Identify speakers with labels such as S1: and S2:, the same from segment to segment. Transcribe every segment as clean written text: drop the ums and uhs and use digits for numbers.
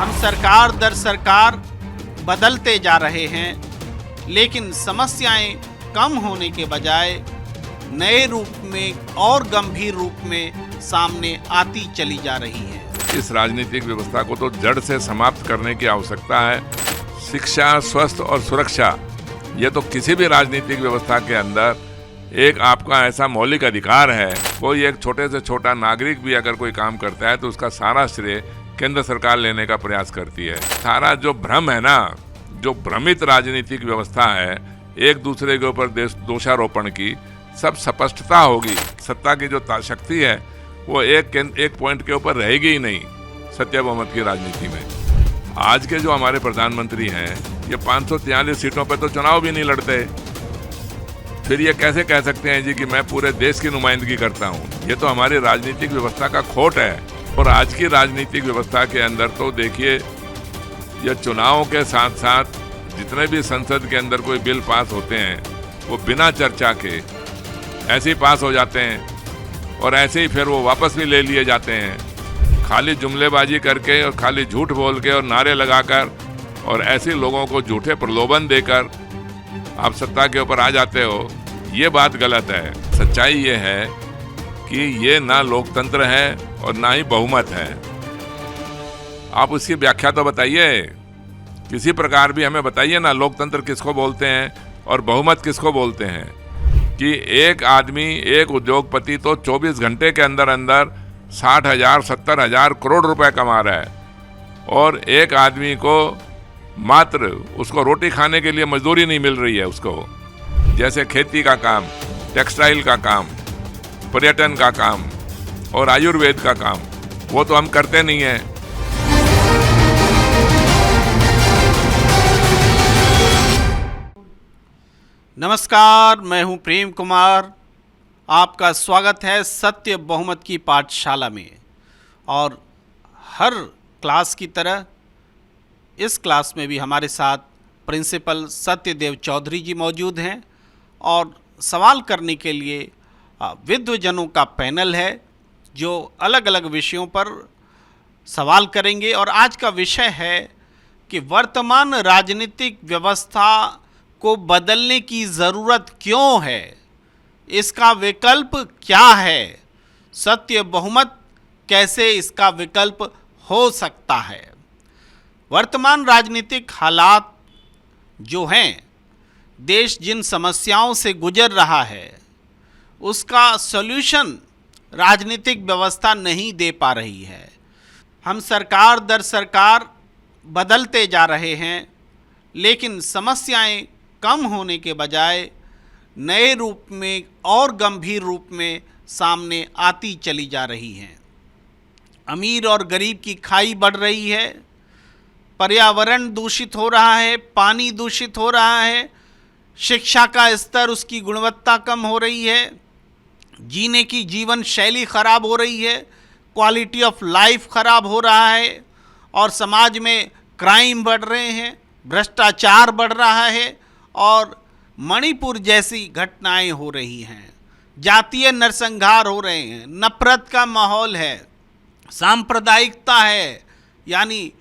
S1: हम सरकार दर सरकार बदलते जा रहे हैं, लेकिन समस्याएं कम होने के बजाय नए रूप में और गंभीर रूप में सामने आती चली जा रही है।
S2: इस राजनीतिक व्यवस्था को तो जड़ से समाप्त करने की आवश्यकता है। शिक्षा, स्वास्थ्य और सुरक्षा, ये तो किसी भी राजनीतिक व्यवस्था के अंदर एक आपका ऐसा मौलिक अधिकार है। कोई एक छोटे से छोटा नागरिक भी अगर कोई काम करता है तो उसका सारा श्रेय केंद्र सरकार लेने का प्रयास करती है। सारा जो भ्रम है ना, जो भ्रमित राजनीतिक व्यवस्था है, एक दूसरे के ऊपर दोषारोपण की, सब स्पष्टता होगी। सत्ता की जो शक्ति है वो एक पॉइंट के ऊपर रहेगी ही नहीं सत्य बहुमत की राजनीति में। आज के जो हमारे प्रधानमंत्री हैं, ये 543 सीटों पे तो चुनाव भी नहीं लड़ते, फिर ये कैसे कह सकते हैं जी कि मैं पूरे देश की नुमाइंदगी करता हूँ? ये तो हमारी राजनीतिक व्यवस्था का खोट है। और आज की राजनीतिक व्यवस्था के अंदर तो देखिए, ये चुनावों के साथ साथ जितने भी संसद के अंदर कोई बिल पास होते हैं वो बिना चर्चा के ऐसे ही पास हो जाते हैं और ऐसे ही फिर वो वापस भी ले लिए जाते हैं। खाली जुमलेबाजी करके और खाली झूठ बोल के और नारे लगाकर और ऐसे लोगों को झूठे प्रलोभन देकर आप सत्ता के ऊपर आ जाते हो, ये बात गलत है। सच्चाई ये है कि ये ना लोकतंत्र है और ना ही बहुमत है। आप उसकी व्याख्या तो बताइए, किसी प्रकार भी हमें बताइए ना, लोकतंत्र किसको बोलते हैं और बहुमत किसको बोलते हैं? कि एक आदमी, एक उद्योगपति तो 24 घंटे के अंदर अंदर 60,000 70,000 करोड़ रुपए कमा रहा है और एक आदमी को मात्र उसको रोटी खाने के लिए मजदूरी नहीं मिल रही है उसको। जैसे खेती का काम, टेक्सटाइल का काम, पर्यटन का काम और आयुर्वेद का काम, वो तो हम करते नहीं हैं।
S1: नमस्कार, मैं हूं प्रेम कुमार। आपका स्वागत है सत्य बहुमत की पाठशाला में। और हर क्लास की तरह इस क्लास में भी हमारे साथ प्रिंसिपल सत्यदेव चौधरी जी मौजूद हैं और सवाल करने के लिए विद्वजनों का पैनल है जो अलग अलग विषयों पर सवाल करेंगे। और आज का विषय है कि वर्तमान राजनीतिक व्यवस्था को बदलने की ज़रूरत क्यों है, इसका विकल्प क्या है, सत्य बहुमत कैसे इसका विकल्प हो सकता है। वर्तमान राजनीतिक हालात जो हैं, देश जिन समस्याओं से गुजर रहा है उसका सॉल्यूशन राजनीतिक व्यवस्था नहीं दे पा रही है। हम सरकार दर सरकार बदलते जा रहे हैं, लेकिन समस्याएं कम होने के बजाय नए रूप में और गंभीर रूप में सामने आती चली जा रही हैं। अमीर और गरीब की खाई बढ़ रही है, पर्यावरण दूषित हो रहा है, पानी दूषित हो रहा है, शिक्षा का स्तर, उसकी गुणवत्ता कम हो रही है, जीने की जीवन शैली खराब हो रही है, क्वालिटी ऑफ लाइफ खराब हो रहा है और समाज में क्राइम बढ़ रहे हैं, भ्रष्टाचार बढ़ रहा है और मणिपुर जैसी घटनाएं हो रही हैं, जातीय नरसंहार हो रहे हैं, नफरत का माहौल है, सांप्रदायिकता है। यानी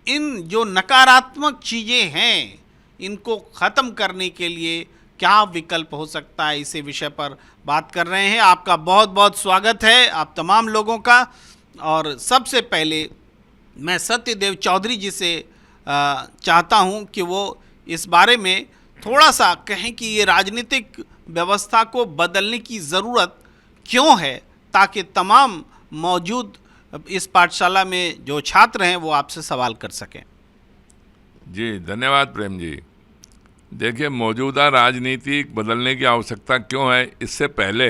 S1: इन जो नकारात्मक चीज़ें हैं, इनको ख़त्म करने के लिए क्या विकल्प हो सकता है, इसी विषय पर बात कर रहे हैं। आपका बहुत बहुत स्वागत है आप तमाम लोगों का। और सबसे पहले मैं सत्यदेव चौधरी जी से चाहता हूं कि वो इस बारे में थोड़ा सा कहें कि ये राजनीतिक व्यवस्था को बदलने की ज़रूरत क्यों है, ताकि तमाम मौजूद इस पाठशाला में जो छात्र हैं वो आपसे सवाल कर सकें।
S2: जी धन्यवाद प्रेम जी। देखिए, मौजूदा राजनीति बदलने की आवश्यकता क्यों है, इससे पहले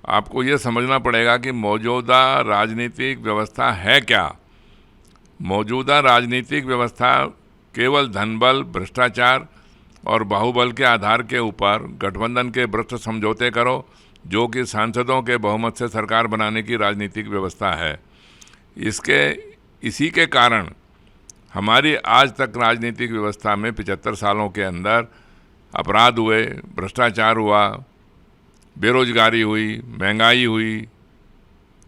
S2: आपको ये समझना पड़ेगा कि मौजूदा राजनीतिक व्यवस्था है क्या। मौजूदा राजनीतिक व्यवस्था केवल धनबल, भ्रष्टाचार और बाहुबल के आधार के ऊपर गठबंधन के भ्रष्ट समझौते करो, जो कि सांसदों के बहुमत से सरकार बनाने की राजनीतिक व्यवस्था है। इसी के कारण हमारी आज तक राजनीतिक व्यवस्था में 75 सालों के अंदर अपराध हुए, भ्रष्टाचार हुआ, बेरोजगारी हुई, महंगाई हुई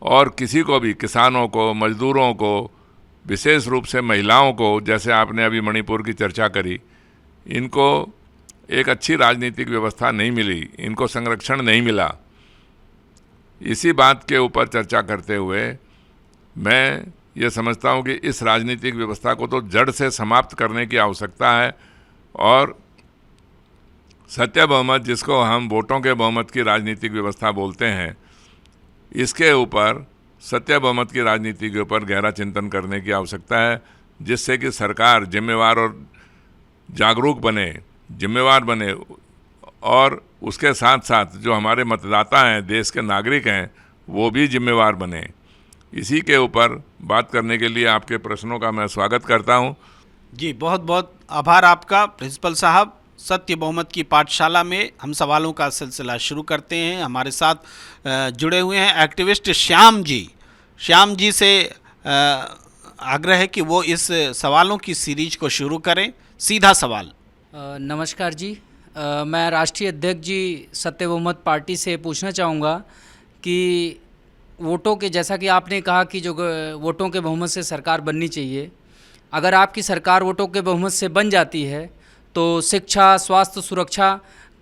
S2: और किसी को भी, किसानों को, मजदूरों को विशेष रूप से महिलाओं को, जैसे आपने अभी मणिपुर की चर्चा करी, इनको एक अच्छी राजनीतिक व्यवस्था नहीं मिली, इनको संरक्षण नहीं मिला। इसी बात के ऊपर चर्चा करते हुए मैं ये समझता हूँ कि इस राजनीतिक व्यवस्था को तो जड़ से समाप्त करने की आवश्यकता है और सत्य बहुमत, जिसको हम वोटों के बहुमत की राजनीतिक व्यवस्था बोलते हैं, इसके ऊपर सत्य बहुमत की राजनीति के ऊपर गहरा चिंतन करने की आवश्यकता है, जिससे कि सरकार जिम्मेवार और जागरूक बने, जिम्मेवार बने और उसके साथ साथ जो हमारे मतदाता हैं, देश के नागरिक हैं, वो भी जिम्मेवार बने। इसी के ऊपर बात करने के लिए आपके प्रश्नों का मैं स्वागत करता हूं।
S1: जी, बहुत बहुत आभार आपका प्रिंसिपल साहब। सत्य बहुमत की पाठशाला में हम सवालों का सिलसिला शुरू करते हैं। हमारे साथ जुड़े हुए हैं एक्टिविस्ट श्याम जी। श्याम जी से आग्रह है कि वो इस सवालों की सीरीज को शुरू करें। सीधा सवाल।
S3: नमस्कार जी, मैं राष्ट्रीय अध्यक्ष जी सत्य बहुमत पार्टी से पूछना चाहूँगा कि वोटों के, जैसा कि आपने कहा कि जो वोटों के बहुमत से सरकार बननी चाहिए, अगर आपकी सरकार वोटों के बहुमत से बन जाती है तो शिक्षा, स्वास्थ्य, सुरक्षा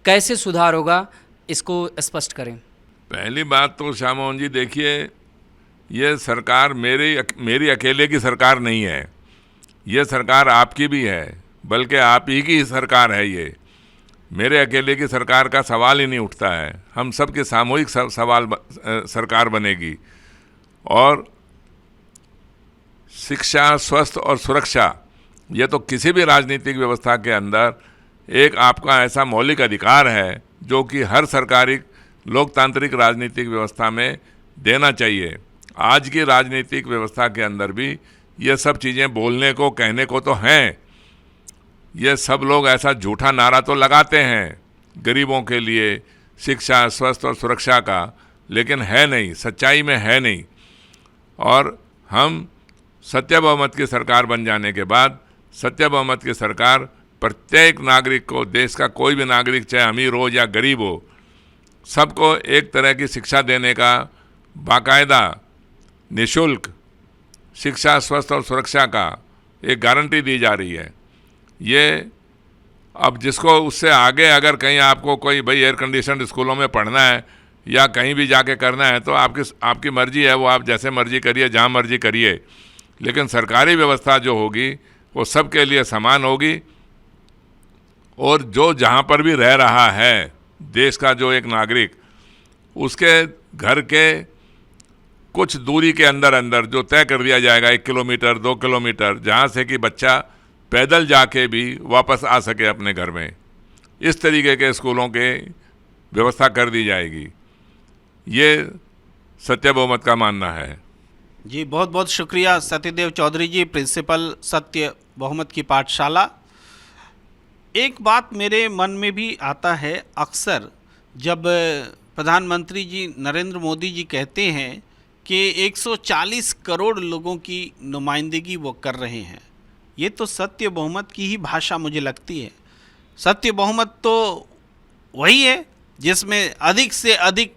S3: कैसे सुधार होगा, इसको स्पष्ट करें।
S2: पहली बात तो श्याम मोहन जी, देखिए, ये सरकार मेरी अकेले की सरकार नहीं है, ये सरकार आपकी भी है, बल्कि आप ही की सरकार है। ये मेरे अकेले की सरकार का सवाल ही नहीं उठता है। हम सब के सामूहिक सरकार बनेगी और शिक्षा, स्वास्थ्य और सुरक्षा, यह तो किसी भी राजनीतिक व्यवस्था के अंदर एक आपका ऐसा मौलिक अधिकार है जो कि हर सरकारी लोकतांत्रिक राजनीतिक व्यवस्था में देना चाहिए। आज की राजनीतिक व्यवस्था के अंदर भी ये सब चीज़ें बोलने को, कहने को तो हैं। ये सब लोग ऐसा झूठा नारा तो लगाते हैं गरीबों के लिए शिक्षा, स्वास्थ्य और सुरक्षा का, लेकिन है नहीं, सच्चाई में है नहीं। और हम सत्य बहुमत की सरकार बन जाने के बाद सत्य बहुमत की सरकार प्रत्येक नागरिक को, देश का कोई भी नागरिक, चाहे अमीर हो या गरीब हो, सबको एक तरह की शिक्षा देने का, बाकायदा निःशुल्क शिक्षा, स्वास्थ्य और सुरक्षा का एक गारंटी दी जा रही है। ये अब जिसको उससे आगे अगर कहीं आपको कोई भाई एयर कंडीशन स्कूलों में पढ़ना है या कहीं भी जाके करना है तो आपकी मर्जी है, वो आप जैसे मर्जी करिए, जहाँ मर्जी करिए, लेकिन सरकारी व्यवस्था जो होगी वो सबके लिए समान होगी। और जो जहाँ पर भी रह रहा है देश का जो एक नागरिक, उसके घर के कुछ दूरी के अंदर अंदर जो तय कर दिया जाएगा, 1 किलोमीटर 2 किलोमीटर, जहाँ से कि बच्चा पैदल जाके भी वापस आ सके अपने घर में, इस तरीके के स्कूलों के व्यवस्था कर दी जाएगी। ये सत्य बहुमत का मानना है।
S1: जी, बहुत बहुत शुक्रिया सत्यदेव चौधरी जी, प्रिंसिपल सत्य बहुमत की पाठशाला। एक बात मेरे मन में भी आता है अक्सर, जब प्रधानमंत्री जी नरेंद्र मोदी जी कहते हैं कि 140 करोड़ लोगों की नुमाइंदगी वो कर रहे हैं, ये तो सत्य बहुमत की ही भाषा मुझे लगती है। सत्य बहुमत तो वही है जिसमें अधिक से अधिक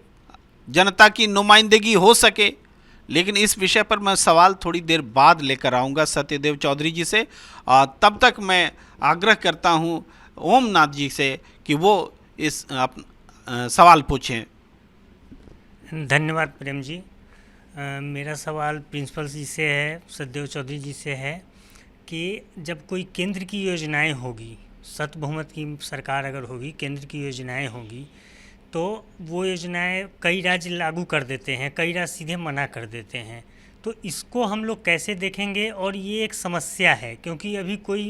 S1: जनता की नुमाइंदगी हो सके। लेकिन इस विषय पर मैं सवाल थोड़ी देर बाद लेकर आऊँगा सत्यदेव चौधरी जी से। तब तक मैं आग्रह करता हूँ ओमनाथ जी से कि वो इस सवाल पूछें।
S4: धन्यवाद प्रेम जी। मेरा सवाल प्रिंसिपल जी से है, सत्यदेव चौधरी जी से है कि जब कोई केंद्र की योजनाएं होगी, सत्य बहुमत की सरकार अगर होगी, केंद्र की योजनाएं होगी, तो वो योजनाएं कई राज्य लागू कर देते हैं, कई राज्य सीधे मना कर देते हैं। तो इसको हम लोग कैसे देखेंगे? और ये एक समस्या है क्योंकि अभी कोई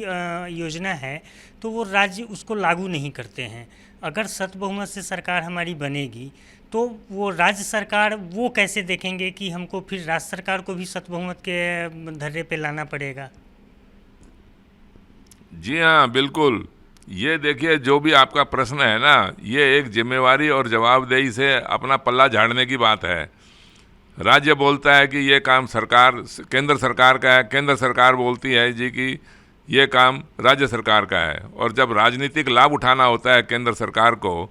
S4: योजना है तो वो राज्य उसको लागू नहीं करते हैं। अगर सत्य बहुमत से सरकार हमारी बनेगी तो वो राज्य सरकार वो कैसे देखेंगे कि हमको फिर राज्य सरकार को भी सत्य बहुमत के धर्रे पे लाना पड़ेगा?
S2: जी हाँ, बिल्कुल। ये देखिए, जो भी आपका प्रश्न है ना, ये एक जिम्मेवारी और जवाबदेही से अपना पल्ला झाड़ने की बात है। राज्य बोलता है कि ये काम सरकार, केंद्र सरकार का है, केंद्र सरकार बोलती है जी कि ये काम राज्य सरकार का है। और जब राजनीतिक लाभ उठाना होता है केंद्र सरकार को,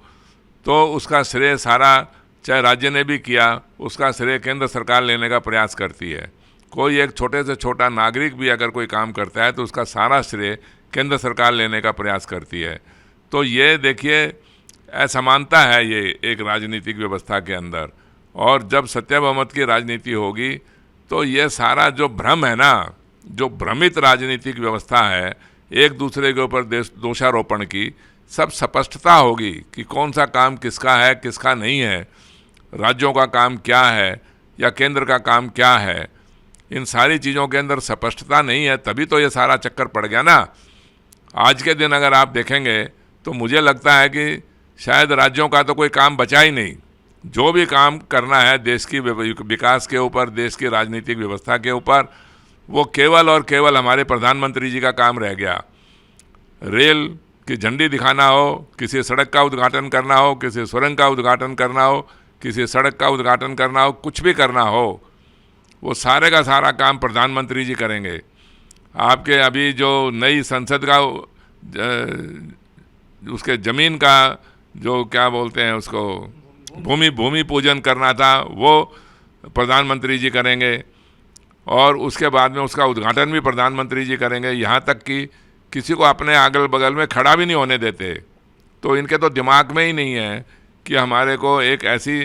S2: तो उसका श्रेय सारा, चाहे राज्य ने भी किया, उसका श्रेय केंद्र सरकार लेने का प्रयास करती है। कोई एक छोटे से छोटा नागरिक भी अगर कोई काम करता है तो उसका सारा श्रेय केंद्र सरकार लेने का प्रयास करती है। तो ये देखिए असमानता है ये एक राजनीतिक व्यवस्था के अंदर। और जब सत्य बहुमत की राजनीति होगी तो ये सारा जो भ्रम है ना, जो भ्रमित राजनीतिक व्यवस्था है, एक दूसरे के ऊपर दोषारोपण की, सब स्पष्टता होगी कि कौन सा काम किसका है, किसका नहीं है, राज्यों का काम क्या है या केंद्र का काम क्या है। इन सारी चीज़ों के अंदर स्पष्टता नहीं है, तभी तो ये सारा चक्कर पड़ गया ना। आज के दिन अगर आप देखेंगे तो मुझे लगता है कि शायद राज्यों का तो कोई काम बचा ही नहीं। जो भी काम करना है देश की विकास के ऊपर, देश की राजनीतिक व्यवस्था के ऊपर, वो केवल और केवल हमारे प्रधानमंत्री जी का काम रह गया। रेल की झंडी दिखाना हो, किसी सड़क का उद्घाटन करना हो, किसी सुरंग का उद्घाटन करना हो, किसी सड़क का उद्घाटन करना हो, कुछ भी करना हो, वो सारे का सारा काम प्रधानमंत्री जी करेंगे। आपके अभी जो नई संसद का उसके ज़मीन का जो क्या बोलते हैं उसको भूमि पूजन करना था, वो प्रधानमंत्री जी करेंगे। और उसके बाद में उसका उद्घाटन भी प्रधानमंत्री जी करेंगे। यहाँ तक कि किसी को अपने अगल बगल में खड़ा भी नहीं होने देते। तो इनके तो दिमाग में ही नहीं है कि हमारे को एक ऐसी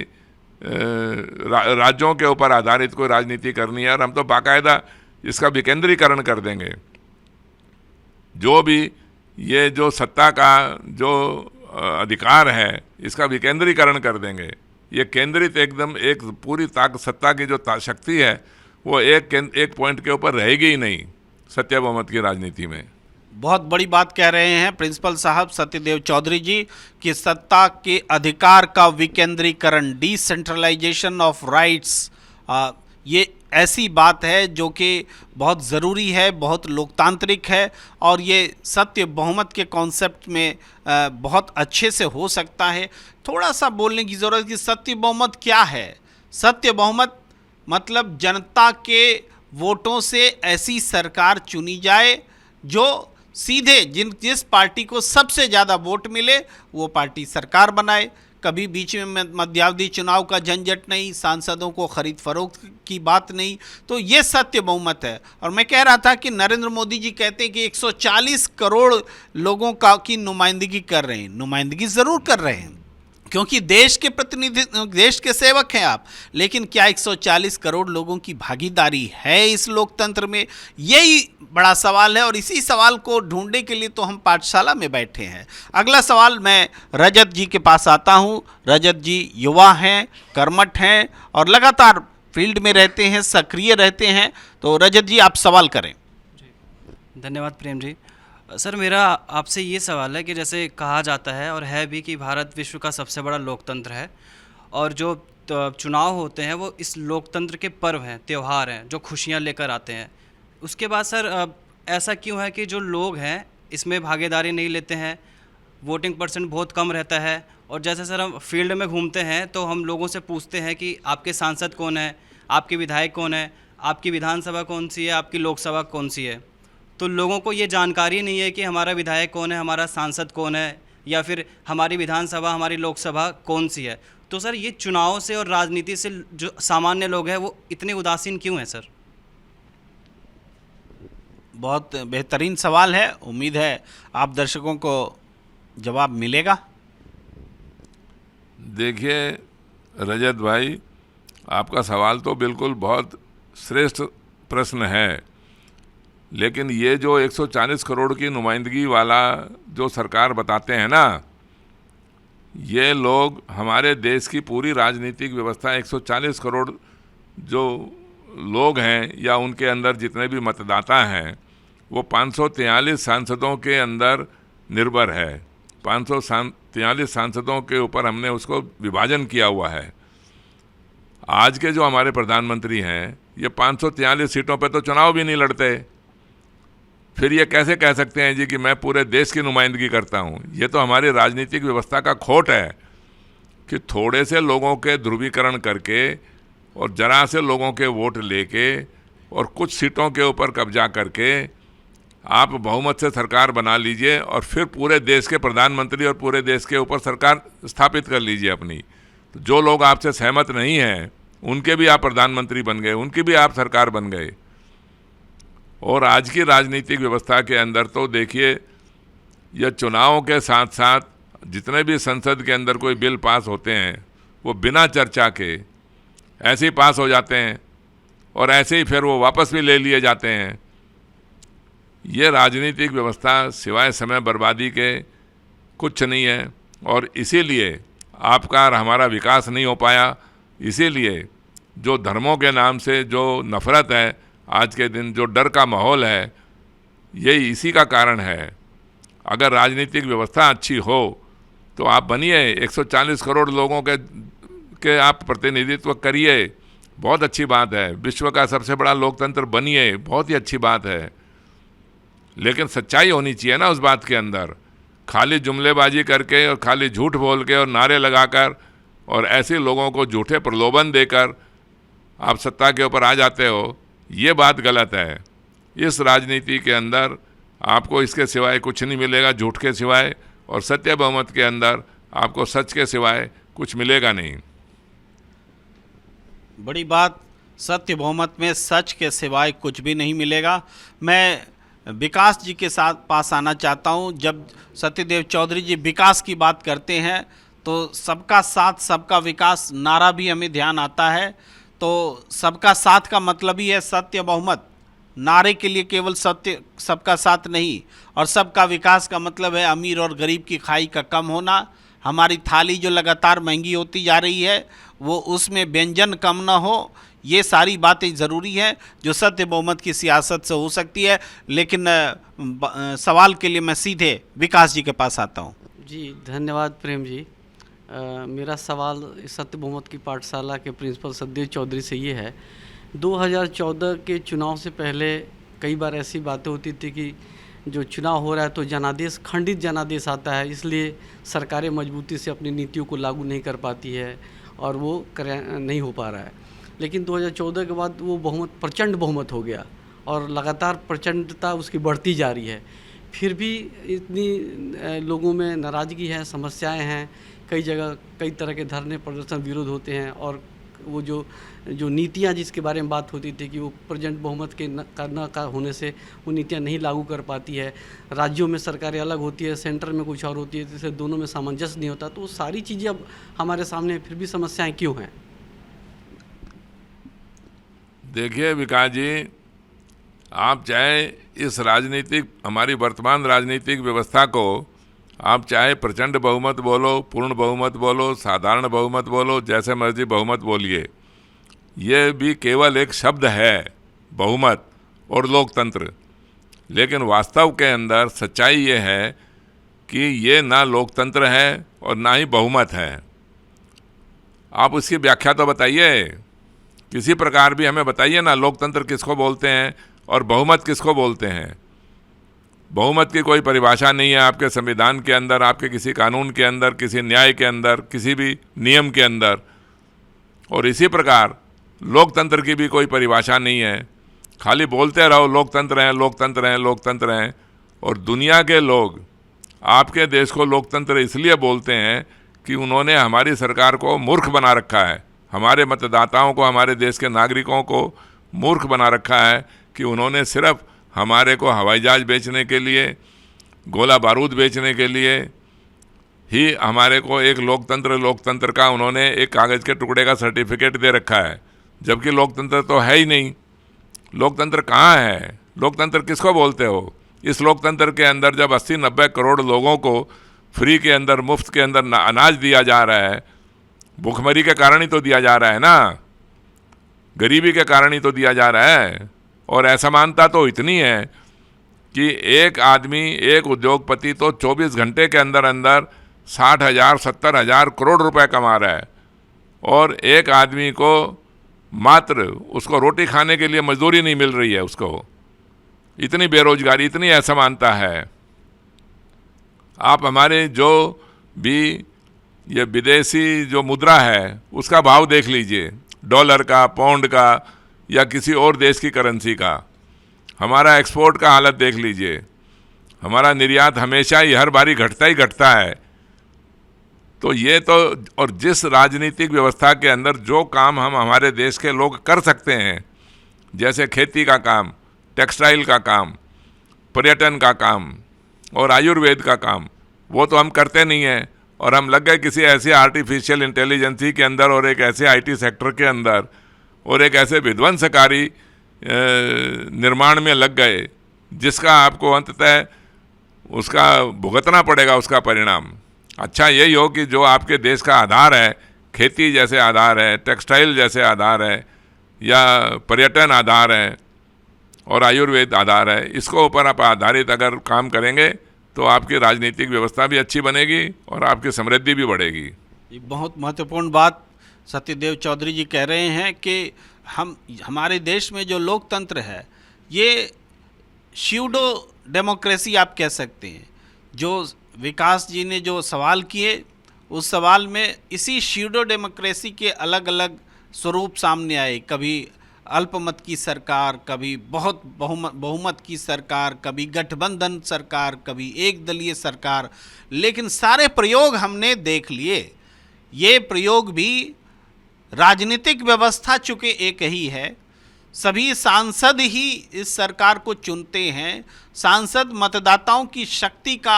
S2: राज्यों के ऊपर आधारित कोई राजनीति करनी है, और हम तो बाकायदा इसका विकेंद्रीकरण कर देंगे। जो भी ये जो सत्ता का जो अधिकार है, इसका विकेंद्रीकरण कर देंगे। ये केंद्रित एकदम एक पूरी सत्ता की जो शक्ति है वो एक पॉइंट के ऊपर रहेगी ही नहीं सत्य बहुमत की राजनीति में।
S1: बहुत बड़ी बात कह रहे हैं प्रिंसिपल साहब सत्यदेव चौधरी जी कि सत्ता के अधिकार का विकेंद्रीकरण, डिसेंट्रलाइजेशन ऑफ राइट्स, ये ऐसी बात है जो कि बहुत ज़रूरी है, बहुत लोकतांत्रिक है, और ये सत्य बहुमत के कॉन्सेप्ट में बहुत अच्छे से हो सकता है। थोड़ा सा बोलने की ज़रूरत कि सत्य बहुमत क्या है। सत्य बहुमत मतलब जनता के वोटों से ऐसी सरकार चुनी जाए जो सीधे जिस पार्टी को सबसे ज़्यादा वोट मिले वो पार्टी सरकार बनाए। कभी बीच में मध्यावधि चुनाव का झंझट नहीं, सांसदों को खरीद फरोख्त की बात नहीं। तो ये सत्य बहुमत है। और मैं कह रहा था कि नरेंद्र मोदी जी कहते हैं कि 140 करोड़ लोगों की नुमाइंदगी कर रहे हैं। नुमाइंदगी ज़रूर कर रहे हैं क्योंकि देश के प्रतिनिधि, देश के सेवक हैं आप, लेकिन क्या 140 करोड़ लोगों की भागीदारी है इस लोकतंत्र में? यही बड़ा सवाल है, और इसी सवाल को ढूंढने के लिए तो हम पाठशाला में बैठे हैं। अगला सवाल मैं रजत जी के पास आता हूं। रजत जी युवा हैं, कर्मठ हैं और लगातार फील्ड में रहते हैं, सक्रिय रहते हैं। तो रजत जी आप सवाल करें।
S5: धन्यवाद प्रेम जी। सर मेरा आपसे ये सवाल है कि जैसे कहा जाता है और है भी कि भारत विश्व का सबसे बड़ा लोकतंत्र है, और जो चुनाव होते हैं वो इस लोकतंत्र के पर्व हैं, त्यौहार हैं जो खुशियां लेकर आते हैं। उसके बाद सर ऐसा क्यों है कि जो लोग हैं इसमें भागीदारी नहीं लेते हैं, वोटिंग परसेंट बहुत कम रहता है। और जैसे सर हम फील्ड में घूमते हैं तो हम लोगों से पूछते हैं कि आपके सांसद कौन है, आपके विधायक कौन है, आपकी विधानसभा कौन सी है, आपकी लोकसभा कौन सी है। तो लोगों को ये जानकारी नहीं है कि हमारा विधायक कौन है, हमारा सांसद कौन है, या फिर हमारी विधानसभा, हमारी लोकसभा कौन सी है। तो सर ये चुनाव से और राजनीति से जो सामान्य लोग हैं वो इतने उदासीन क्यों हैं सर?
S1: बहुत बेहतरीन सवाल है। उम्मीद है आप दर्शकों को जवाब मिलेगा।
S2: देखिए रजत भाई, आपका सवाल तो बिल्कुल बहुत श्रेष्ठ प्रश्न है, लेकिन ये जो 140 करोड़ की नुमाइंदगी वाला जो सरकार बताते हैं ना, ये लोग हमारे देश की पूरी राजनीतिक व्यवस्था 140 करोड़ जो लोग हैं या उनके अंदर जितने भी मतदाता हैं वो 543 सांसदों के अंदर निर्भर है। 543 सांसदों के ऊपर हमने उसको विभाजन किया हुआ है। आज के जो हमारे प्रधानमंत्री हैं ये 543 सीटों पे तो चुनाव भी नहीं लड़ते। फिर ये कैसे कह सकते हैं जी कि मैं पूरे देश की नुमाइंदगी करता हूँ? ये तो हमारी राजनीतिक व्यवस्था का खोट है कि थोड़े से लोगों के ध्रुवीकरण करके और जरा से लोगों के वोट लेके और कुछ सीटों के ऊपर कब्जा करके आप बहुमत से सरकार बना लीजिए और फिर पूरे देश के प्रधानमंत्री और पूरे देश के ऊपर सरकार स्थापित कर लीजिए अपनी। तो जो लोग आपसे सहमत नहीं हैं उनके भी आप प्रधानमंत्री बन गए, उनकी भी आप सरकार बन गए। और आज की राजनीतिक व्यवस्था के अंदर तो देखिए, यह चुनावों के साथ साथ जितने भी संसद के अंदर कोई बिल पास होते हैं वो बिना चर्चा के ऐसे ही पास हो जाते हैं और ऐसे ही फिर वो वापस भी ले लिए जाते हैं। ये राजनीतिक व्यवस्था सिवाय समय बर्बादी के कुछ नहीं है, और इसीलिए आपका और हमारा विकास नहीं हो पाया। इसीलिए जो धर्मों के नाम से जो नफ़रत है आज के दिन, जो डर का माहौल है, यही इसी का कारण है। अगर राजनीतिक व्यवस्था अच्छी हो तो आप बनिए, 140 करोड़ लोगों के आप प्रतिनिधित्व करिए, बहुत अच्छी बात है। विश्व का सबसे बड़ा लोकतंत्र बनिए, बहुत ही अच्छी बात है। लेकिन सच्चाई होनी चाहिए ना उस बात के अंदर। खाली जुमलेबाजी करके और खाली झूठ बोल के और नारे लगाकर और ऐसे लोगों को झूठे प्रलोभन देकर आप सत्ता के ऊपर आ जाते हो, ये बात गलत है। इस राजनीति के अंदर आपको इसके सिवाय कुछ नहीं मिलेगा, झूठ के सिवाय, और सत्य बहुमत के अंदर आपको सच के सिवाय कुछ मिलेगा नहीं।
S1: बड़ी बात, सत्य बहुमत में सच के सिवाय कुछ भी नहीं मिलेगा। मैं विकास जी के साथ पास आना चाहता हूं। जब सत्यदेव चौधरी जी विकास की बात करते हैं तो सबका साथ सबका विकास नारा भी हमें ध्यान आता है। तो सबका साथ का मतलब ही है सत्य बहुमत। नारे के लिए केवल सत्य सबका साथ नहीं, और सबका विकास का मतलब है अमीर और गरीब की खाई का कम होना। हमारी थाली जो लगातार महंगी होती जा रही है वो उसमें व्यंजन कम ना हो, ये सारी बातें ज़रूरी हैं जो सत्य बहुमत की सियासत से हो सकती है। लेकिन सवाल के लिए मैं सीधे विकास जी के पास आता हूँ।
S6: जी धन्यवाद प्रेम जी। मेरा सवाल सत्य बहुमत की पाठशाला के प्रिंसिपल सत्यदेव चौधरी से ये है, 2014 के चुनाव से पहले कई बार ऐसी बातें होती थी कि जो चुनाव हो रहा है तो जनादेश, खंडित जनादेश आता है, इसलिए सरकारें मजबूती से अपनी नीतियों को लागू नहीं कर पाती है और वो नहीं हो पा रहा है। लेकिन 2014 के बाद वो बहुमत प्रचंड बहुमत हो गया और लगातार प्रचंडता उसकी बढ़ती जा रही है। फिर भी इतनी लोगों में नाराज़गी है, समस्याएं हैं, कई जगह कई तरह के धरने प्रदर्शन विरोध होते हैं, और वो जो नीतियां जिसके बारे में बात होती थी कि वो प्रचंड बहुमत के न होने से वो नीतियां नहीं लागू कर पाती है। राज्यों में सरकारें अलग होती है, सेंटर में कुछ और होती है, जिससे दोनों में सामंजस्य नहीं होता। तो वो सारी चीज़ें अब हमारे सामने, फिर भी समस्याएं क्यों हैं?
S2: देखिए विकास जी, आप चाहे इस राजनीतिक, हमारी वर्तमान राजनीतिक व्यवस्था को आप चाहे प्रचंड बहुमत बोलो, पूर्ण बहुमत बोलो, साधारण बहुमत बोलो, जैसे मर्जी बहुमत बोलिए, ये भी केवल एक शब्द है, बहुमत और लोकतंत्र। लेकिन वास्तव के अंदर सच्चाई ये है कि ये ना लोकतंत्र है और ना ही बहुमत है। आप उसकी व्याख्या तो बताइए, किसी प्रकार भी हमें बताइए ना, लोकतंत्र किसको बोलते हैं और बहुमत किसको बोलते हैं। बहुमत की कोई परिभाषा नहीं है आपके संविधान के अंदर, आपके किसी कानून के अंदर, किसी न्याय के अंदर, किसी भी नियम के अंदर। और इसी प्रकार लोकतंत्र की भी कोई परिभाषा नहीं है। खाली बोलते रहो लोकतंत्र हैं, लोकतंत्र हैं, लोकतंत्र हैं। और दुनिया के लोग आपके देश को लोकतंत्र इसलिए बोलते हैं कि उन्होंने हमारी सरकार को मूर्ख बना रखा है, हमारे मतदाताओं को, हमारे देश के नागरिकों को मूर्ख बना रखा है कि उन्होंने सिर्फ हमारे को हवाई जहाज बेचने के लिए, गोला बारूद बेचने के लिए ही हमारे को एक लोकतंत्र का उन्होंने एक कागज़ के टुकड़े का सर्टिफिकेट दे रखा है, जबकि लोकतंत्र तो है ही नहीं। लोकतंत्र कहाँ है? लोकतंत्र किसको बोलते हो? इस लोकतंत्र के अंदर जब 80-90 करोड़ लोगों को फ्री के अंदर, मुफ्त के अंदर अनाज दिया जा रहा है, भूखमरी के कारण ही तो दिया जा रहा है ना, गरीबी के कारण ही तो दिया जा रहा है। और असमानता तो इतनी है कि एक आदमी, एक उद्योगपति तो 24 घंटे के अंदर अंदर 60,000, 70,000 करोड़ रुपए कमा रहा है, और एक आदमी को मात्र उसको रोटी खाने के लिए मजदूरी नहीं मिल रही है उसको। इतनी बेरोजगारी, इतनी असमानता है। आप हमारे जो भी ये विदेशी जो मुद्रा है उसका भाव देख लीजिए, डॉलर का, पाउंड का, या किसी और देश की करेंसी का। हमारा एक्सपोर्ट का हालत देख लीजिए, हमारा निर्यात हमेशा ही हर बारी घटता ही घटता है। तो ये तो, और जिस राजनीतिक व्यवस्था के अंदर जो काम हम हमारे देश के लोग कर सकते हैं, जैसे खेती का काम, टेक्सटाइल का काम, पर्यटन का काम और आयुर्वेद का काम, वो तो हम करते नहीं हैं। और हम लग गए किसी ऐसे आर्टिफिशियल इंटेलिजेंसी के अंदर और एक ऐसे आईटी सेक्टर के अंदर और एक ऐसे विध्वंसकारी निर्माण में लग गए जिसका आपको अंततः उसका भुगतना पड़ेगा, उसका परिणाम। अच्छा यही हो कि जो आपके देश का आधार है, खेती जैसे आधार है, टेक्सटाइल जैसे आधार है, या पर्यटन आधार है और आयुर्वेद आधार है, इसको ऊपर आप आधारित अगर काम करेंगे तो आपकी राजनीतिक व्यवस्था भी अच्छी बनेगी और आपकी समृद्धि भी बढ़ेगी।
S1: ये बहुत महत्वपूर्ण बात सत्यदेव चौधरी जी कह रहे हैं कि हमारे देश में जो लोकतंत्र है ये स्यूडो डेमोक्रेसी आप कह सकते हैं। जो विकास जी ने जो सवाल किए उस सवाल में इसी स्यूडो डेमोक्रेसी के अलग अलग स्वरूप सामने आए। कभी अल्पमत की सरकार, कभी बहुत बहुमत की सरकार, कभी गठबंधन सरकार, कभी एक दलीय सरकार, लेकिन सारे प्रयोग हमने देख लिए। ये प्रयोग भी राजनीतिक व्यवस्था चूँकि एक ही है, सभी सांसद ही इस सरकार को चुनते हैं। सांसद मतदाताओं की शक्ति का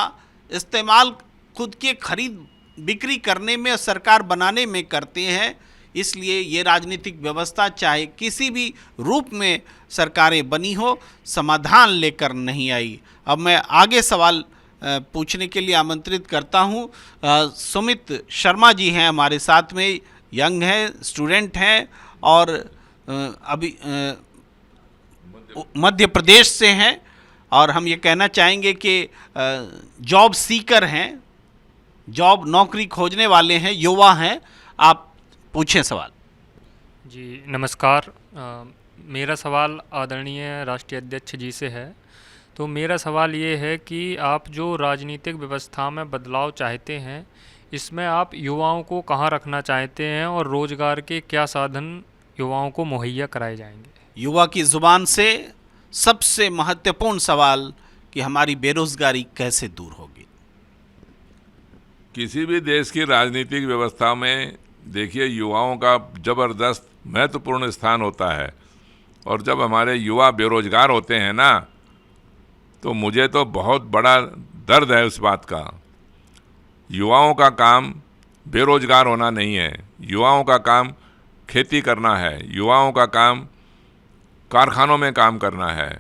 S1: इस्तेमाल खुद के खरीद बिक्री करने में, सरकार बनाने में करते हैं। इसलिए ये राजनीतिक व्यवस्था चाहे किसी भी रूप में सरकारें बनी हो, समाधान लेकर नहीं आई। अब मैं आगे सवाल पूछने के लिए आमंत्रित करता हूँ। सुमित शर्मा जी हैं हमारे साथ में, यंग हैं, स्टूडेंट हैं और अभी मध्य प्रदेश से हैं और हम ये कहना चाहेंगे कि जॉब सीकर हैं, जॉब नौकरी खोजने वाले हैं, युवा हैं। आप पूछें सवाल।
S7: जी नमस्कार। मेरा सवाल आदरणीय राष्ट्रीय अध्यक्ष जी से है। तो मेरा सवाल ये है कि आप जो राजनीतिक व्यवस्था में बदलाव चाहते हैं, इसमें आप युवाओं को कहाँ रखना चाहते हैं और रोजगार के क्या साधन युवाओं को मुहैया कराए जाएंगे?
S1: युवा की ज़ुबान से सबसे महत्वपूर्ण सवाल कि हमारी बेरोजगारी कैसे दूर होगी।
S2: किसी भी देश की राजनीतिक व्यवस्था में देखिए युवाओं का ज़बरदस्त महत्वपूर्ण स्थान होता है। और जब हमारे युवा बेरोजगार होते हैं ना, तो मुझे तो बहुत बड़ा दर्द है उस बात का। युवाओं का काम बेरोजगार होना नहीं है, युवाओं का काम खेती करना है, युवाओं का काम कारखानों में काम करना है।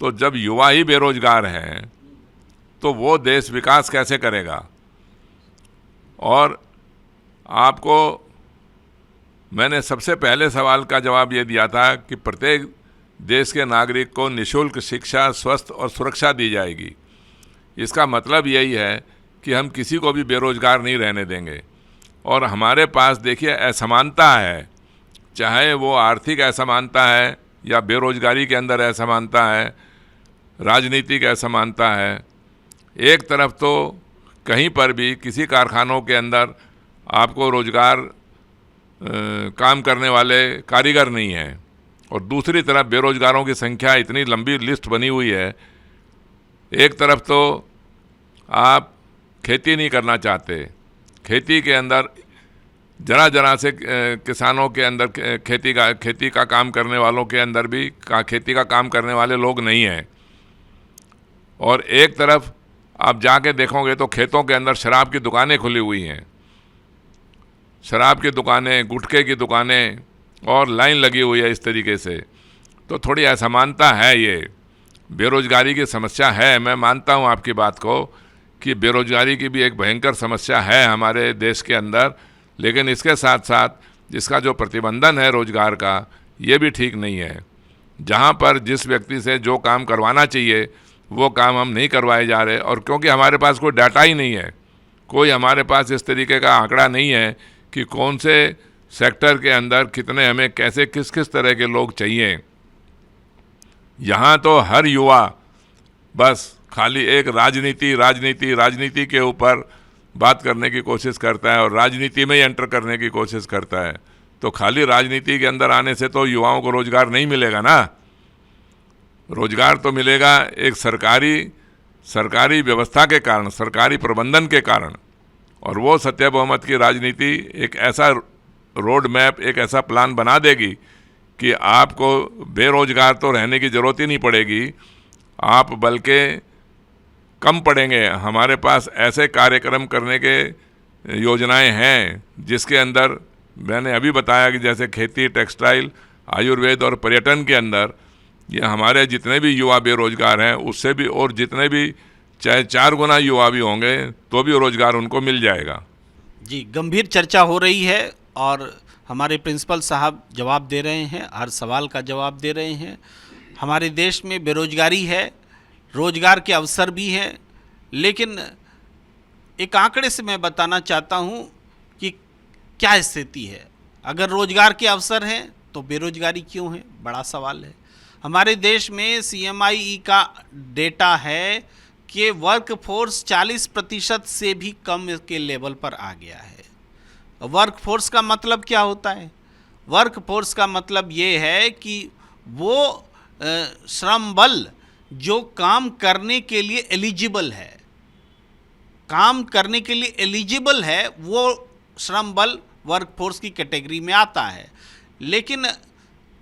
S2: तो जब युवा ही बेरोजगार हैं तो वो देश विकास कैसे करेगा? और आपको मैंने सबसे पहले सवाल का जवाब ये दिया था कि प्रत्येक देश के नागरिक को निःशुल्क शिक्षा, स्वास्थ्य और सुरक्षा दी जाएगी। इसका मतलब यही है कि हम किसी को भी बेरोजगार नहीं रहने देंगे। और हमारे पास देखिए असमानता है, चाहे वो आर्थिक असमानता है या बेरोजगारी के अंदर असमानता है, राजनीतिक असमानता है। एक तरफ तो कहीं पर भी किसी कारखानों के अंदर आपको रोजगार काम करने वाले कारीगर नहीं हैं, और दूसरी तरफ बेरोजगारों की संख्या इतनी लंबी लिस्ट बनी हुई है। एक तरफ तो आप खेती नहीं करना चाहते, खेती के अंदर जरा से किसानों के अंदर खेती का काम करने वालों के अंदर भी खेती का काम करने वाले लोग नहीं हैं। और एक तरफ आप जाके देखोगे तो खेतों के अंदर शराब की दुकानें खुली हुई हैं, शराब की दुकानें, गुटखे की दुकानें, और लाइन लगी हुई है इस तरीके से। तो थोड़ी असमानता है, ये बेरोजगारी की समस्या है। मैं मानता हूँ आपकी बात को कि बेरोजगारी की भी एक भयंकर समस्या है हमारे देश के अंदर, लेकिन इसके साथ साथ इसका जो प्रतिबंधन है रोजगार का, ये भी ठीक नहीं है। जहाँ पर जिस व्यक्ति से जो काम करवाना चाहिए वो काम हम नहीं करवाए जा रहे, और क्योंकि हमारे पास कोई डाटा ही नहीं है, कोई हमारे पास इस तरीके का आंकड़ा नहीं है कि कौन से सेक्टर के अंदर कितने, हमें कैसे किस किस तरह के लोग चाहिए। यहाँ तो हर युवा बस खाली एक राजनीति के ऊपर बात करने की कोशिश करता है और राजनीति में ही एंटर करने की कोशिश करता है। तो खाली राजनीति के अंदर आने से तो युवाओं को रोजगार नहीं मिलेगा ना। रोजगार तो मिलेगा एक सरकारी व्यवस्था के कारण, सरकारी प्रबंधन के कारण। और वो सत्य बहुमत की राजनीति एक ऐसा रोड मैप, एक ऐसा प्लान बना देगी कि आपको बेरोजगार तो रहने की ज़रूरत ही नहीं पड़ेगी, आप बल्कि कम पड़ेंगे। हमारे पास ऐसे कार्यक्रम करने के योजनाएं हैं जिसके अंदर मैंने अभी बताया कि जैसे खेती, टेक्सटाइल, आयुर्वेद और पर्यटन के अंदर ये हमारे जितने भी युवा बेरोजगार हैं उससे भी, और जितने भी चाहे 4 गुना युवा भी होंगे तो भी रोजगार उनको मिल जाएगा।
S1: जी, गंभीर चर्चा हो रही है और हमारे प्रिंसिपल साहब जवाब दे रहे हैं, हर सवाल का जवाब दे रहे हैं। हमारे देश में बेरोजगारी है, रोजगार के अवसर भी हैं, लेकिन एक आंकड़े से मैं बताना चाहता हूं कि क्या स्थिति है। अगर रोजगार के अवसर हैं तो बेरोजगारी क्यों है, बड़ा सवाल है। हमारे देश में CMIE का डेटा है कि वर्क फोर्स 40% से भी कम के लेवल पर आ गया है। वर्क फोर्स का मतलब क्या होता है? वर्क फोर्स का मतलब ये है कि वो श्रम बल जो काम करने के लिए एलिजिबल है, काम करने के लिए एलिजिबल है, वो श्रम बल वर्क फोर्स की कैटेगरी में आता है। लेकिन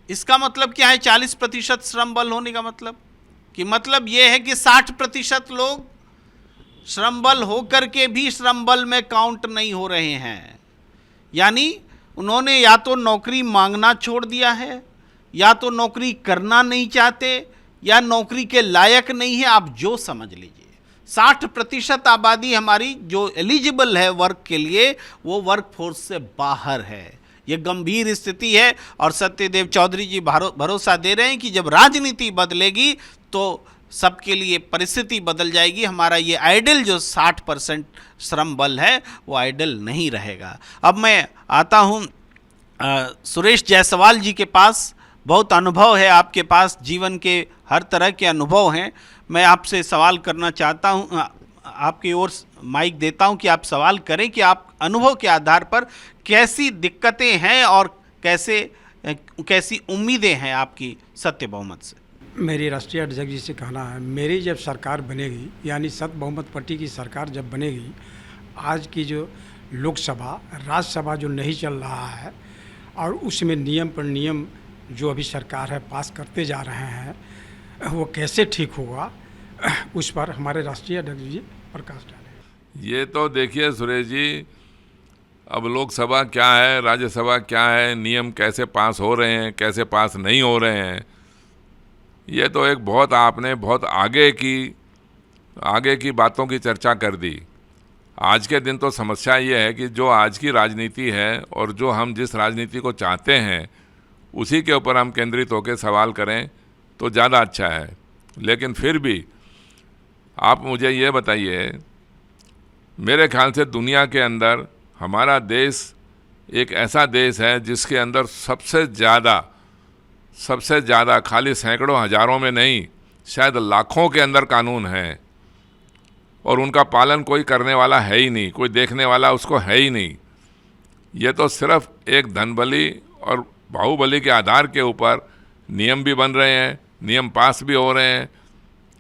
S1: इसका मतलब क्या है 40% श्रम बल होने का मतलब? कि मतलब ये है कि 60% लोग श्रम बल होकर के भी श्रम बल में काउंट नहीं हो रहे हैं। यानी उन्होंने या तो नौकरी मांगना छोड़ दिया है, या तो नौकरी करना नहीं चाहते, या नौकरी के लायक नहीं है। आप जो समझ लीजिए, 60% आबादी हमारी जो एलिजिबल है वर्क के लिए, वो वर्क फोर्स से बाहर है। ये गंभीर स्थिति है और सत्यदेव चौधरी जी भरोसा दे रहे हैं कि जब राजनीति बदलेगी तो सबके लिए परिस्थिति बदल जाएगी। हमारा ये आइडल जो 60% श्रम बल है वो आइडल नहीं रहेगा। अब मैं आता हूँ सुरेश जायसवाल जी के पास। बहुत अनुभव है आपके पास, जीवन के हर तरह के अनुभव हैं। मैं आपसे सवाल करना चाहता हूँ, आपकी ओर माइक देता हूँ कि आप सवाल करें कि आप अनुभव के आधार पर कैसी दिक्कतें हैं और कैसी उम्मीदें हैं आपकी सत्य बहुमत से।
S8: मेरी राष्ट्रीय अध्यक्ष जी से कहना है, मेरी जब सरकार बनेगी, यानी सत्य बहुमत पार्टी की सरकार जब बनेगी, आज की जो लोकसभा, राज्यसभा जो नहीं चल रहा है और उसमें नियम पर नियम जो अभी सरकार है पास करते जा रहे हैं, वो कैसे ठीक होगा, उस पर हमारे राष्ट्रीय अध्यक्ष जी प्रकाश डालें।
S2: ये तो देखिए सुरेश जी, अब लोकसभा क्या है, राज्यसभा क्या है, नियम कैसे पास हो रहे हैं, कैसे पास नहीं हो रहे हैं, ये तो एक आपने बहुत आगे की बातों की चर्चा कर दी। आज के दिन तो समस्या ये है कि जो आज की राजनीति है और जो हम जिस राजनीति को चाहते हैं उसी के ऊपर हम केंद्रित होकर सवाल करें तो ज़्यादा अच्छा है। लेकिन फिर भी आप मुझे ये बताइए, मेरे ख्याल से दुनिया के अंदर हमारा देश एक ऐसा देश है जिसके अंदर सबसे ज़्यादा खाली सैकड़ों हज़ारों में नहीं, शायद लाखों के अंदर कानून हैं और उनका पालन कोई करने वाला है ही नहीं, कोई देखने वाला उसको है ही नहीं। ये तो सिर्फ एक धनबली और बाहुबली के आधार के ऊपर नियम भी बन रहे हैं, नियम पास भी हो रहे हैं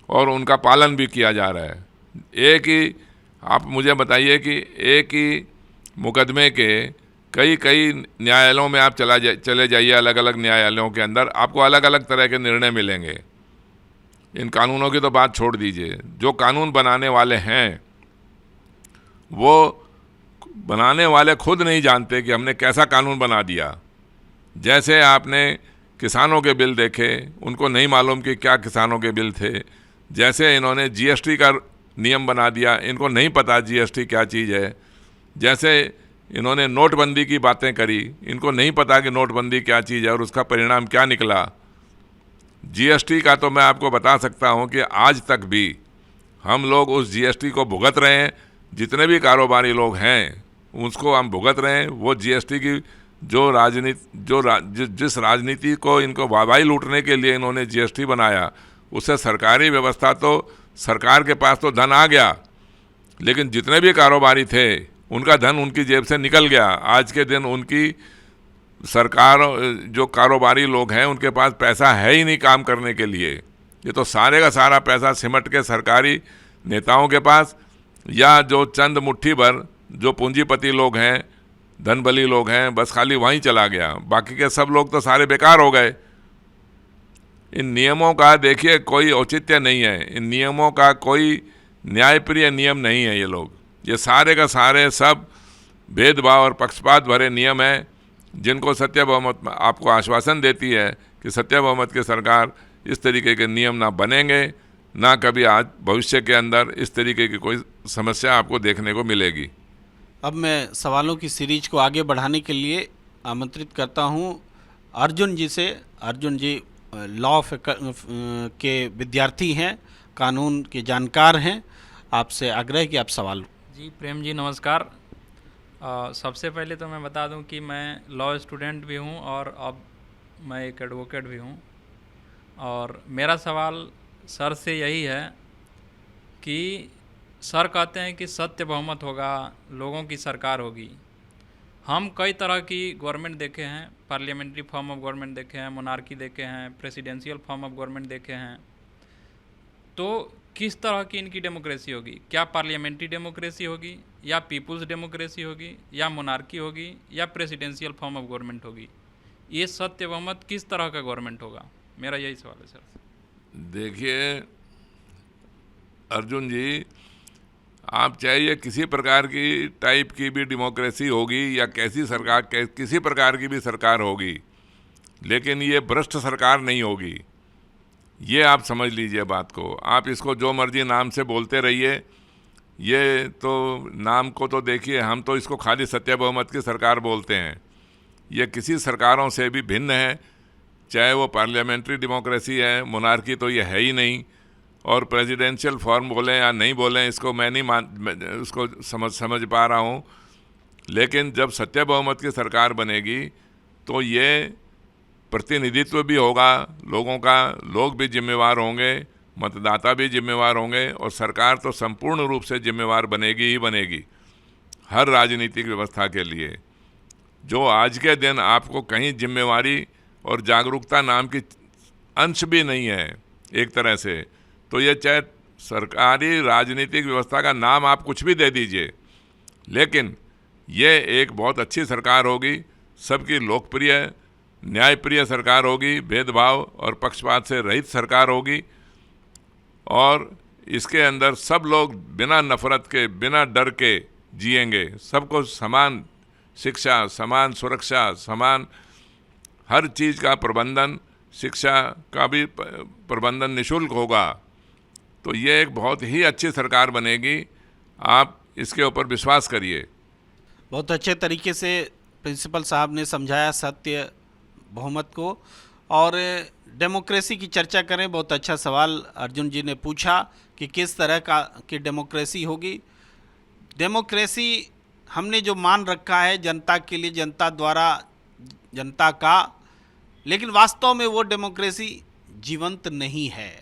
S2: और उनका पालन भी किया जा रहा है। एक ही आप मुझे बताइए कि एक ही मुकदमे के कई न्यायालयों में आप चले जाइए, अलग अलग न्यायालयों के अंदर आपको अलग अलग तरह के निर्णय मिलेंगे। इन कानूनों की तो बात छोड़ दीजिए, जो कानून बनाने वाले हैं वो बनाने वाले खुद नहीं जानते कि हमने कैसा कानून बना दिया। जैसे आपने किसानों के बिल देखे, उनको नहीं मालूम कि क्या किसानों के बिल थे। जैसे इन्होंने GST का नियम बना दिया, इनको नहीं पता GST क्या चीज़ है। जैसे इन्होंने नोटबंदी की बातें करी, इनको नहीं पता कि नोटबंदी क्या चीज़ है और उसका परिणाम क्या निकला। GST का तो मैं आपको बता सकता हूं कि आज तक भी हम लोग उस GST को भुगत रहे हैं। जितने भी कारोबारी लोग हैं उसको हम भुगत रहे हैं। वो GST की जिस राजनीति को इनको वाहवाही लूटने के लिए इन्होंने GST बनाया, उससे सरकारी व्यवस्था तो सरकार के पास तो धन आ गया, लेकिन जितने भी कारोबारी थे उनका धन उनकी जेब से निकल गया। आज के दिन उनकी सरकार, जो कारोबारी लोग हैं, उनके पास पैसा है ही नहीं काम करने के लिए। ये तो सारे का सारा पैसा सिमट के सरकारी नेताओं के पास या जो चंद मुट्ठी भर जो पूंजीपति लोग हैं, धनबली लोग हैं, बस खाली वहीं चला गया, बाकी के सब लोग तो सारे बेकार हो गए। इन नियमों का देखिए कोई औचित्य नहीं है, इन नियमों का कोई न्यायप्रिय नियम नहीं है। ये सारे का सारे सब भेदभाव और पक्षपात भरे नियम हैं, जिनको सत्य बहुमत आपको आश्वासन देती है कि सत्य बहुमत की सरकार इस तरीके के नियम ना बनेंगे, ना कभी आज भविष्य के अंदर इस तरीके की कोई समस्या आपको देखने को मिलेगी।
S1: अब मैं सवालों की सीरीज को आगे बढ़ाने के लिए आमंत्रित करता हूं अर्जुन जी से। अर्जुन जी लॉ के विद्यार्थी हैं, कानून के जानकार हैं। आपसे आग्रह कि आप सवाल।
S9: जी प्रेम जी नमस्कार। सबसे पहले तो मैं बता दूं कि मैं लॉ स्टूडेंट भी हूं और अब मैं एक एडवोकेट भी हूं। और मेरा सवाल सर से यही है कि सर कहते हैं कि सत्य बहुमत होगा, लोगों की सरकार होगी। हम कई तरह की गवर्नमेंट देखे हैं, पार्लियामेंट्री फॉर्म ऑफ गवर्नमेंट देखे हैं, मोनार्की देखे हैं, प्रेसिडेंशियल फॉर्म ऑफ गवर्नमेंट देखे हैं। तो किस तरह की इनकी डेमोक्रेसी होगी? क्या पार्लियामेंट्री डेमोक्रेसी होगी, या पीपुल्स डेमोक्रेसी होगी, या मोनार्की होगी, या प्रेसिडेंशियल फॉर्म ऑफ गवर्नमेंट होगी? ये सत्य बहुमत किस तरह का गवर्नमेंट होगा? मेरा यही सवाल है सर।
S2: देखिए अर्जुन जी, आप चाहिए किसी प्रकार की टाइप की भी डेमोक्रेसी होगी या कैसी सरकार, किसी प्रकार की भी सरकार होगी, लेकिन ये भ्रष्ट सरकार नहीं होगी। ये आप समझ लीजिए बात को। आप इसको जो मर्जी नाम से बोलते रहिए, ये तो नाम को तो देखिए, हम तो इसको खाली सत्य बहुमत की सरकार बोलते हैं। ये किसी सरकारों से भी भिन्न है, चाहे वो पार्लियामेंट्री डेमोक्रेसी है, मोनार्की तो ये है ही नहीं। और प्रेसिडेंशियल फॉर्म बोलें या नहीं बोलें, इसको मैं नहीं उसको समझ पा रहा हूँ। लेकिन जब सत्य बहुमत की सरकार बनेगी तो ये प्रतिनिधित्व भी होगा लोगों का, लोग भी जिम्मेवार होंगे, मतदाता भी जिम्मेवार होंगे, और सरकार तो संपूर्ण रूप से जिम्मेवार बनेगी ही बनेगी हर राजनीतिक व्यवस्था के लिए। जो आज के दिन आपको कहीं जिम्मेवारी और जागरूकता नाम की अंश भी नहीं है एक तरह से, तो ये चाहे सरकारी राजनीतिक व्यवस्था का नाम आप कुछ भी दे दीजिए, लेकिन ये एक बहुत अच्छी सरकार होगी, सबकी लोकप्रिय न्यायप्रिय सरकार होगी, भेदभाव और पक्षपात से रहित सरकार होगी, और इसके अंदर सब लोग बिना नफरत के, बिना डर के जिएंगे। सबको समान शिक्षा, समान सुरक्षा, समान हर चीज़ का प्रबंधन, शिक्षा का भी प्रबंधन निःशुल्क होगा। तो ये एक बहुत ही अच्छी सरकार बनेगी, आप इसके ऊपर विश्वास करिए।
S1: बहुत अच्छे तरीके से प्रिंसिपल साहब ने समझाया सत्य बहुमत को। और डेमोक्रेसी की चर्चा करें, बहुत अच्छा सवाल अर्जुन जी ने पूछा कि किस तरह की डेमोक्रेसी होगी। डेमोक्रेसी हमने जो मान रखा है जनता के लिए, जनता द्वारा जनता का, लेकिन वास्तव में वो डेमोक्रेसी जीवंत नहीं है।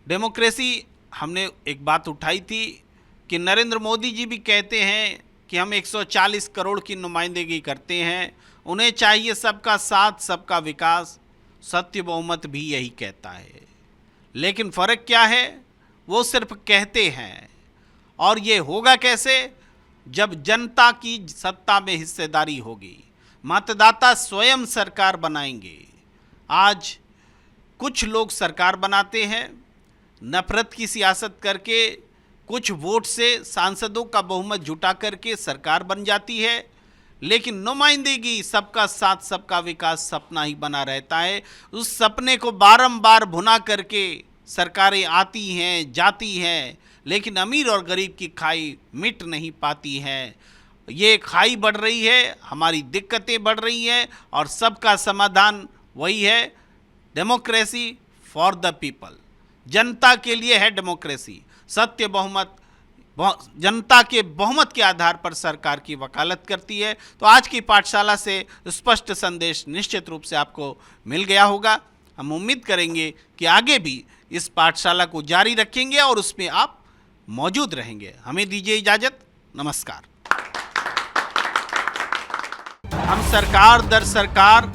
S1: डेमोक्रेसी, हमने एक बात उठाई थी कि नरेंद्र मोदी जी भी कहते हैं कि हम 140 करोड़ की नुमाइंदगी करते हैं, उन्हें चाहिए सबका साथ, सबका विकास। सत्य बहुमत भी यही कहता है, लेकिन फ़र्क क्या है? वो सिर्फ कहते हैं। और ये होगा कैसे? जब जनता की सत्ता में हिस्सेदारी होगी, मतदाता स्वयं सरकार बनाएंगे। आज कुछ लोग सरकार बनाते हैं नफरत की सियासत करके, कुछ वोट से सांसदों का बहुमत जुटा करके सरकार बन जाती है, लेकिन नुमाइंदगी सबका साथ सबका विकास सपना ही बना रहता है। उस सपने को बारंबार भुना करके सरकारें आती हैं जाती हैं, लेकिन अमीर और गरीब की खाई मिट नहीं पाती है। ये खाई बढ़ रही है, हमारी दिक्कतें बढ़ रही हैं, और सबका समाधान वही है, डेमोक्रेसी फॉर द पीपल। जनता के लिए है डेमोक्रेसी। सत्य बहुमत जनता के बहुमत के आधार पर सरकार की वकालत करती है। तो आज की पाठशाला से स्पष्ट संदेश निश्चित रूप से आपको मिल गया होगा। हम उम्मीद करेंगे कि आगे भी इस पाठशाला को जारी रखेंगे और उसमें आप मौजूद रहेंगे। हमें दीजिए इजाज़त। नमस्कार। हम सरकार दर सरकार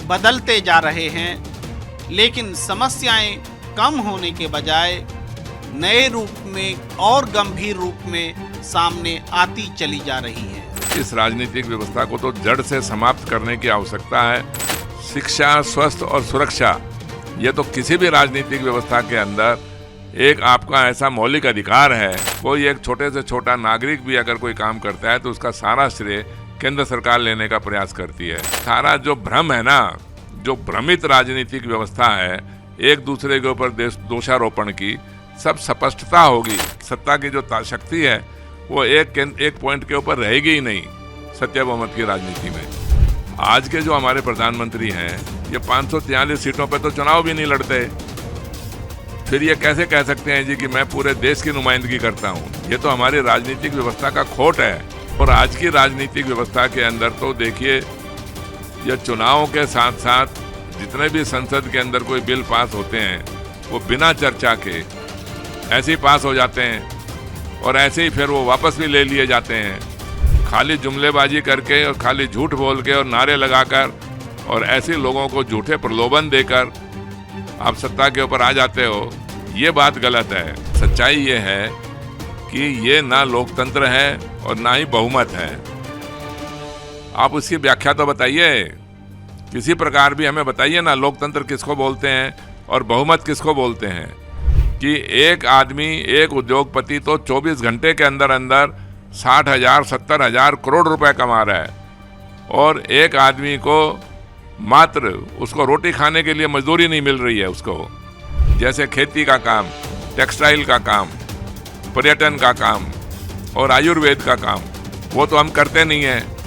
S1: बदलते जा रहे हैं, लेकिन समस्याएं कम होने के बजाय नए रूप में और गंभीर रूप में सामने आती चली जा रही है।
S2: इस राजनीतिक व्यवस्था को तो जड़ से समाप्त करने की आवश्यकता है। शिक्षा, स्वास्थ्य और सुरक्षा, ये तो किसी भी राजनीतिक व्यवस्था के अंदर एक आपका ऐसा मौलिक अधिकार है। कोई एक छोटे से छोटा नागरिक भी अगर कोई काम करता है तो उसका सारा श्रेय केंद्र सरकार लेने का प्रयास करती है। सारा जो भ्रम है ना, जो भ्रमित राजनीतिक व्यवस्था है, एक दूसरे के ऊपर दोषारोपण की, सब स्पष्टता होगी। सत्ता की जो शक्ति है वो एक पॉइंट के ऊपर रहेगी ही नहीं सत्य बहुमत की राजनीति में। आज के जो हमारे प्रधानमंत्री हैं, ये 543 सीटों पे तो चुनाव भी नहीं लड़ते, फिर ये कैसे कह सकते हैं जी कि मैं पूरे देश की नुमाइंदगी करता हूँ? ये तो हमारी राजनीतिक व्यवस्था का खोट है। और आज की राजनीतिक व्यवस्था के अंदर तो देखिए, ये चुनावों के साथ साथ जितने भी संसद के अंदर कोई बिल पास होते हैं वो बिना चर्चा के ऐसे ही पास हो जाते हैं और ऐसे ही फिर वो वापस भी ले लिए जाते हैं। खाली जुमलेबाजी करके और खाली झूठ बोल के और नारे लगाकर और ऐसे लोगों को झूठे प्रलोभन देकर आप सत्ता के ऊपर आ जाते हो, ये बात गलत है। सच्चाई ये है कि ये ना लोकतंत्र है और ना ही बहुमत है। आप उसकी व्याख्या तो बताइए, किसी प्रकार भी हमें बताइए ना, लोकतंत्र किसको बोलते हैं और बहुमत किसको बोलते हैं? कि एक आदमी, एक उद्योगपति तो 24 घंटे के अंदर अंदर 60,000 70,000 करोड़ रुपए कमा रहा है और एक आदमी को मात्र उसको रोटी खाने के लिए मजदूरी नहीं मिल रही है उसको। जैसे खेती का काम, टेक्सटाइल का काम, पर्यटन का काम और आयुर्वेद का काम, वो तो हम करते नहीं हैं।